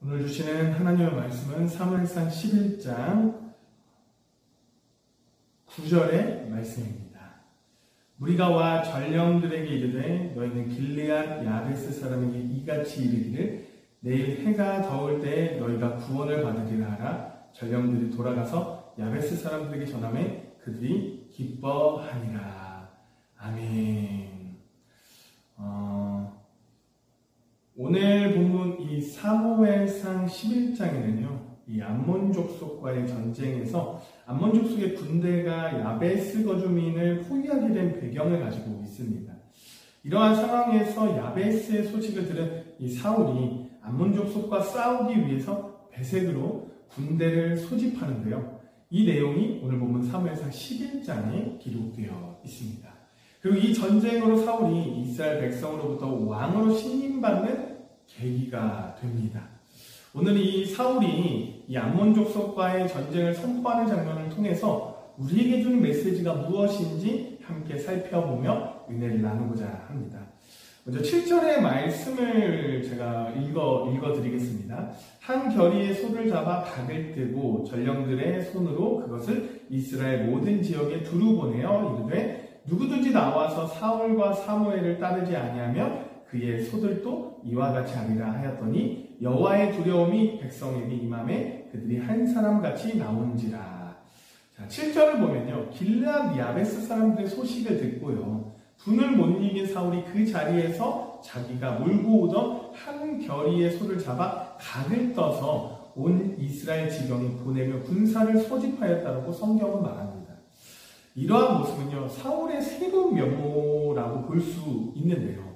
오늘 주시는 하나님의 말씀은 사무엘상 11장 9절의 말씀입니다. 무리가 와 전령들에게 이르되 너희는 길르앗 야베스 사람에게 이같이 이르기를 내일 해가 더울 때 너희가 구원을 받으리라 하라. 전령들이 돌아가서 야베스 사람들에게 전하매 그들이 기뻐하니라. 아멘. 오늘 본문 이 사무엘상 11장에는요, 이 암몬 족속과의 전쟁에서 암몬 족속의 군대가 야베스 거주민을 포위하게 된 배경을 가지고 있습니다. 이러한 상황에서 야베스의 소식을 들은 이 사울이 암몬 족속과 싸우기 위해서 베색으로 군대를 소집하는데요. 이 내용이 오늘 본문 사무엘상 11장에 기록되어 있습니다. 그리고 이 전쟁으로 사울이 이스라엘 백성으로부터 왕으로 신임받는 계기가 됩니다. 오늘 이 사울이 이 암몬 족속과의 전쟁을 선포하는 장면을 통해서 우리에게 주는 메시지가 무엇인지 함께 살펴보며 은혜를 나누고자 합니다. 먼저 7절의 말씀을 제가 읽어드리겠습니다. 한 결의의 소를 잡아 각을 뜨고 전령들의 손으로 그것을 이스라엘 모든 지역에 두루 보내어 이르되 누구든지 나와서 사울과 사무엘을 따르지 아니하며 그의 소들도 이와 같이 하리라 하였더니 여호와의 두려움이 백성에게 임하매 그들이 한 사람같이 나온지라. 자, 7절을 보면요, 길르앗 야베스 사람들의 소식을 듣고요, 분을 못 이긴 사울이 그 자리에서 자기가 몰고 오던 한 결의의 소를 잡아 각을 떠서 온 이스라엘 지경에 보내며 군사를 소집하였다고 성경은 말합니다. 이러한 모습은요, 사울의 새로운 면모라고 볼 수 있는데요.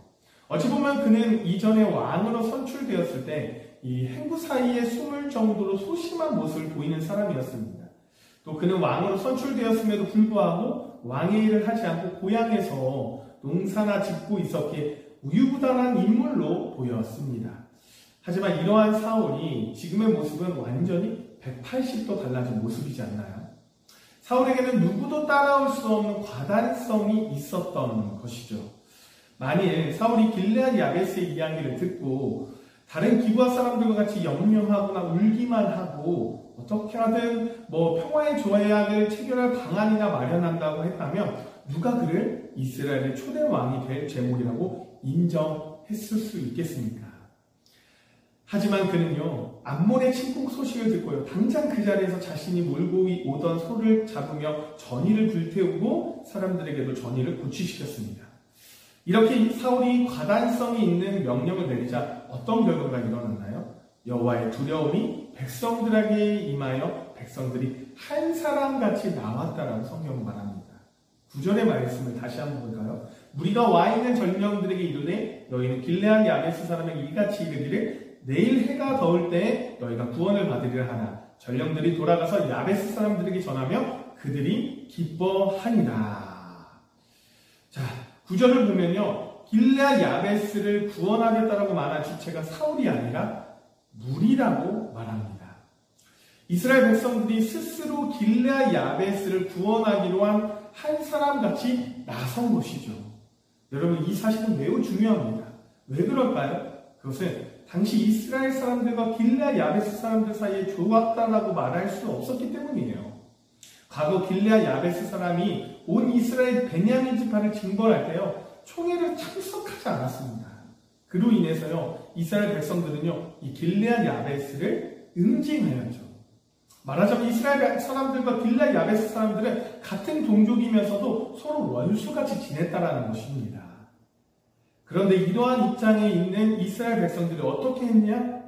어찌 보면 그는 이전에 왕으로 선출되었을 때 이 행구 사이에 숨을 정도로 소심한 모습을 보이는 사람이었습니다. 또 그는 왕으로 선출되었음에도 불구하고 왕의 일을 하지 않고 고향에서 농사나 짓고 있었기에 우유부단한 인물로 보였습니다. 하지만 이러한 사울이 지금의 모습은 완전히 180도 달라진 모습이지 않나요? 사울에게는 누구도 따라올 수 없는 과단성이 있었던 것이죠. 만일 사울이 길르앗 야베스의 이야기를 듣고 다른 기브아 사람들과 같이 염려하거나 울기만 하고 어떻게 하든 평화의 조약을 체결할 방안이나 마련한다고 했다면 누가 그를 이스라엘의 초대 왕이 될 제목이라고 인정했을 수 있겠습니까? 하지만 그는요, 암몬의 침공 소식을 듣고요, 당장 그 자리에서 자신이 몰고 오던 소를 잡으며 전의를 불태우고 사람들에게도 전의를 고취시켰습니다. 이렇게 사울이 과단성이 있는 명령을 내리자 어떤 결과가 일어났나요? 여호와의 두려움이 백성들에게 임하여 백성들이 한 사람같이 나왔다라는 성경은 말합니다. 9절의 말씀을 다시 한번 볼까요? 무리가 와 있는 전령들에게 이르되 너희는 길르앗 야베스 사람에게 이같이 이르기를 내일 해가 더울 때에 너희가 구원을 받으리라 하나. 전령들이 돌아가서 야베스 사람들에게 전하며 그들이 기뻐하니라. 자, 9절을 보면요, 길르앗 야베스를 구원하겠다라고 말한 주체가 사울이 아니라 무리라고 말합니다. 이스라엘 백성들이 스스로 길르앗 야베스를 구원하기로 한 사람같이 나선 것이죠. 여러분, 이 사실은 매우 중요합니다. 왜 그럴까요? 그것은 당시 이스라엘 사람들과 길르앗 야베스 사람들 사이에 조각다라고 말할 수 없었기 때문이에요. 과거 길르앗 야베스 사람이 온 이스라엘 베냐민 지파를 징벌할 때요, 총회를 참석하지 않았습니다. 그로 인해서요, 이스라엘 백성들은요, 이 길르앗 야베스를 응징하였죠. 말하자면 이스라엘 사람들과 길르앗 야베스 사람들은 같은 동족이면서도 서로 원수같이 지냈다라는 것입니다. 그런데 이러한 입장에 있는 이스라엘 백성들이 어떻게 했냐?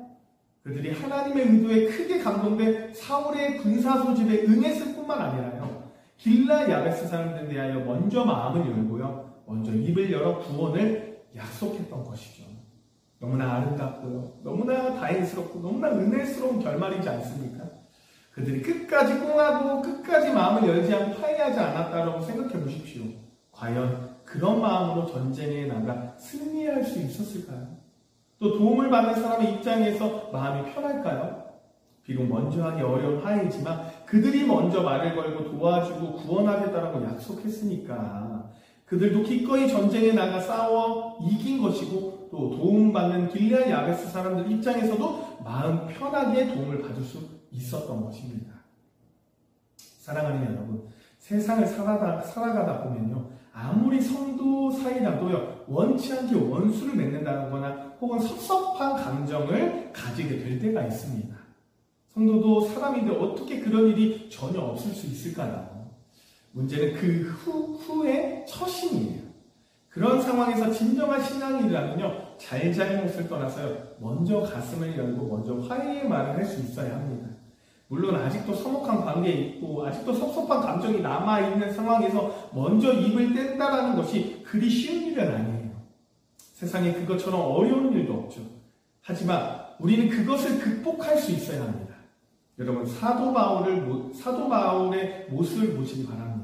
그들이 하나님의 의도에 크게 감동돼 사울의 군사 소집에 응했을 뿐만 아니라요, 길르앗 야베스 사람들에 대하여 먼저 마음을 열고요, 먼저 입을 열어 구원을 약속했던 것이죠. 너무나 아름답고요, 너무나 다행스럽고 너무나 은혜스러운 결말이지 않습니까? 그들이 끝까지 꽁하고 끝까지 마음을 열지 않고 화해하지 않았다라고 생각해 보십시오. 과연 그런 마음으로 전쟁에 나가 승리할 수 있었을까요? 또 도움을 받는 사람의 입장에서 마음이 편할까요? 비록 먼저 하기 어려운 화해이지만 그들이 먼저 말을 걸고 도와주고 구원하겠다라고 약속했으니까 그들도 기꺼이 전쟁에 나가 싸워 이긴 것이고 또 도움받는 길르앗 야베스 사람들 입장에서도 마음 편하게 도움을 받을 수 있었던 것입니다. 사랑하는 여러분, 세상을 살아가다 보면요, 아무리 성도 사이라도요, 원치 않게 원수를 맺는다거나 혹은 섭섭한 감정을 가지게 될 때가 있습니다. 성도도 사람인데 어떻게 그런 일이 전혀 없을 수 있을까요? 문제는 그 후의 처신이에요. 그런 상황에서 진정한 신앙이라면요, 잘잘못을 떠나서요, 먼저 가슴을 열고 먼저 화해의 말을 할 수 있어야 합니다. 물론 아직도 서먹한 관계에 있고 아직도 섭섭한 감정이 남아있는 상황에서 먼저 입을 뗀다라는 것이 그리 쉬운 일은 아니에요. 세상에 그것처럼 어려운 일도 없죠. 하지만 우리는 그것을 극복할 수 있어야 합니다. 여러분, 사도 바울의 모습을 보시기 바랍니다.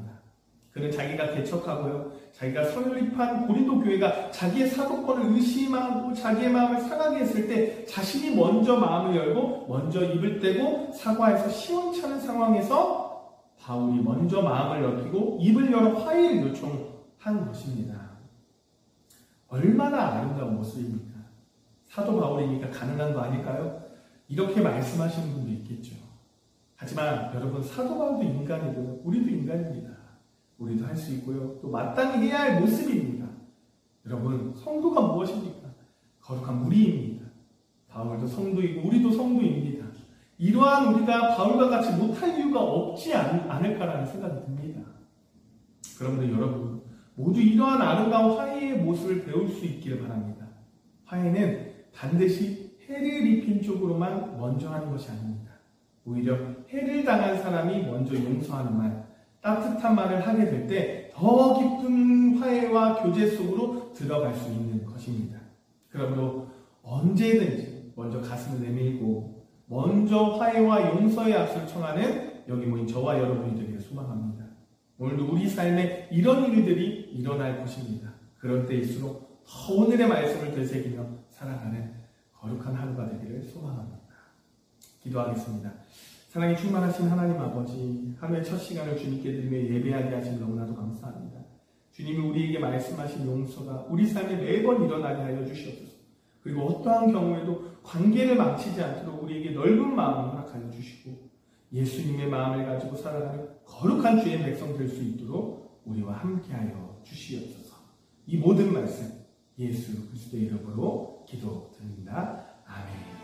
그는 자기가 개척하고요, 자기가 설립한 고린도 교회가 자기의 사도권을 의심하고 자기의 마음을 상하게 했을 때 자신이 먼저 마음을 열고 먼저 입을 떼고 사과해서 시원찮은 상황에서 바울이 먼저 마음을 넓히고 입을 열어 화해를 요청한 것입니다. 얼마나 아름다운 모습입니까? 사도 바울이니까 가능한 거 아닐까요? 이렇게 말씀하시는 분도 있겠죠. 하지만 여러분, 사도 바울도 인간이고요, 우리도 인간입니다. 우리도 할 수 있고요, 또 마땅히 해야 할 모습입니다. 여러분, 성도가 무엇입니까? 거룩한 무리입니다. 바울도 성도이고 우리도 성도입니다. 이러한 우리가 바울과 같이 못할 이유가 없지 않을까라는 생각이 듭니다. 그러므로 여러분, 모두 이러한 아름다운 화해의 모습을 배울 수 있기를 바랍니다. 화해는 반드시 해를 입힌 쪽으로만 먼저 하는 것이 아닙니다. 오히려 해를 당한 사람이 먼저 용서하는 말, 따뜻한 말을 하게 될 때 더 깊은 화해와 교제 속으로 들어갈 수 있는 것입니다. 그러므로 언제든지 먼저 가슴을 내밀고 먼저 화해와 용서의 악수를 청하는 여기 모인 저와 여러분이 되기를 소망합니다. 오늘도 우리 삶에 이런 일들이 일어날 것입니다. 그럴 때일수록 더 오늘의 말씀을 되새기며 살아가는 거룩한 하루가 되기를 소망합니다. 기도하겠습니다. 사랑이 충만하신 하나님 아버지, 하루의 첫 시간을 주님께 드리며 예배하게 하신 너무나도 감사합니다. 주님이 우리에게 말씀하신 용서가 우리 삶에 매번 일어나게 하여 주시옵소서. 그리고 어떠한 경우에도 관계를 망치지 않도록 우리에게 넓은 마음을 허락하여 주시고 예수님의 마음을 가지고 살아가는 거룩한 주의 백성 될 수 있도록 우리와 함께하여 주시옵소서. 이 모든 말씀 예수 그리스도의 이름으로 기도드립니다. 아멘.